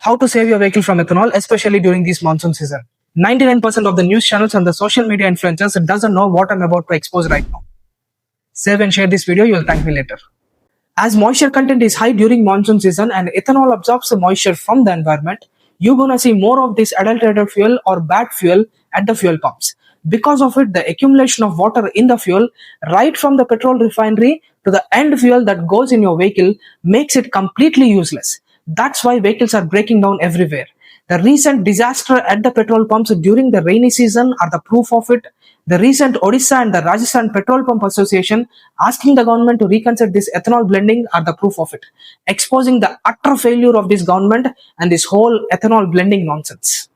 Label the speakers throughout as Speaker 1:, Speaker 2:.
Speaker 1: How to save your vehicle from ethanol, especially during this monsoon season. 99% of the news channels and the social media influencers doesn't know what I'm about to expose right now. Save and share this video, you'll thank me later. As moisture content is high during monsoon season and ethanol absorbs the moisture from the environment, you're gonna see more of this adulterated fuel or bad fuel at the fuel pumps. Because of it, the accumulation of water in the fuel, right from the petrol refinery to the end fuel that goes in your vehicle, makes it completely useless. That's why vehicles are breaking down everywhere. The recent disaster at the petrol pumps during the rainy season are the proof of it. The recent Odisha and the Rajasthan Petrol Pump Association asking the government to reconsider this ethanol blending are the proof of it, exposing the utter failure of this government and this whole ethanol blending nonsense.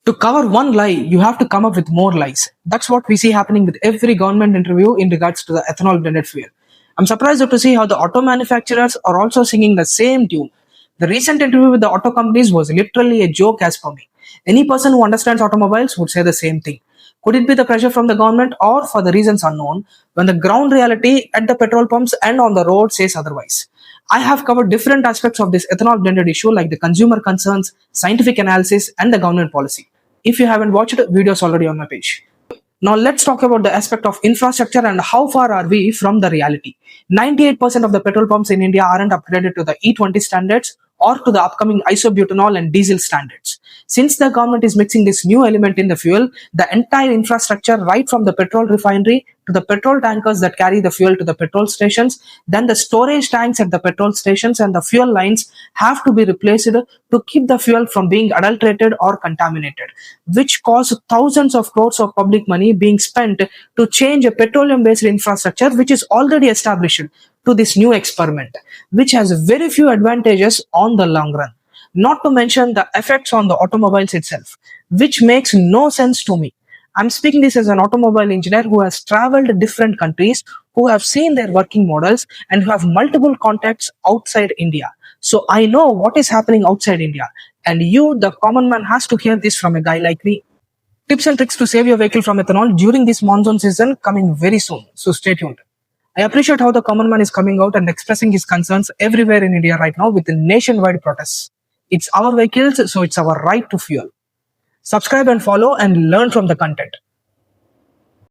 Speaker 1: To cover one lie, you have to come up with more lies. That's what we see happening with every government interview in regards to the ethanol blended fuel. I'm surprised to see how the auto manufacturers are also singing the same tune. The recent interview with the auto companies was literally a joke as per me. Any person who understands automobiles would say the same thing. Could it be the pressure from the government or for the reasons unknown when the ground reality at the petrol pumps and on the road says otherwise? I have covered different aspects of this ethanol blended issue like the consumer concerns, scientific analysis and the government policy. If you haven't watched it, videos already on my page. Now let's talk about the aspect of infrastructure and how far are we from the reality. 98% of the petrol pumps in India aren't upgraded to the E20 standards or to the upcoming isobutanol and diesel standards. Since the government is mixing this new element in the fuel, the entire infrastructure right from the petrol refinery to the petrol tankers that carry the fuel to the petrol stations, then the storage tanks at the petrol stations and the fuel lines have to be replaced to keep the fuel from being adulterated or contaminated, which cause thousands of crores of public money being spent to change a petroleum-based infrastructure which is already established to this new experiment, which has very few advantages on the long run. Not to mention the effects on the automobiles itself, which makes no sense to me. I'm speaking this as an automobile engineer who has traveled to different countries, who have seen their working models and who have multiple contacts outside India. So I know what is happening outside India. And you, the common man, has to hear this from a guy like me. Tips and tricks to save your vehicle from ethanol during this monsoon season coming very soon. So stay tuned. I appreciate how the common man is coming out and expressing his concerns everywhere in India right now with the nationwide protests. It's our vehicles, so it's our right to fuel. Subscribe and follow and learn from the content.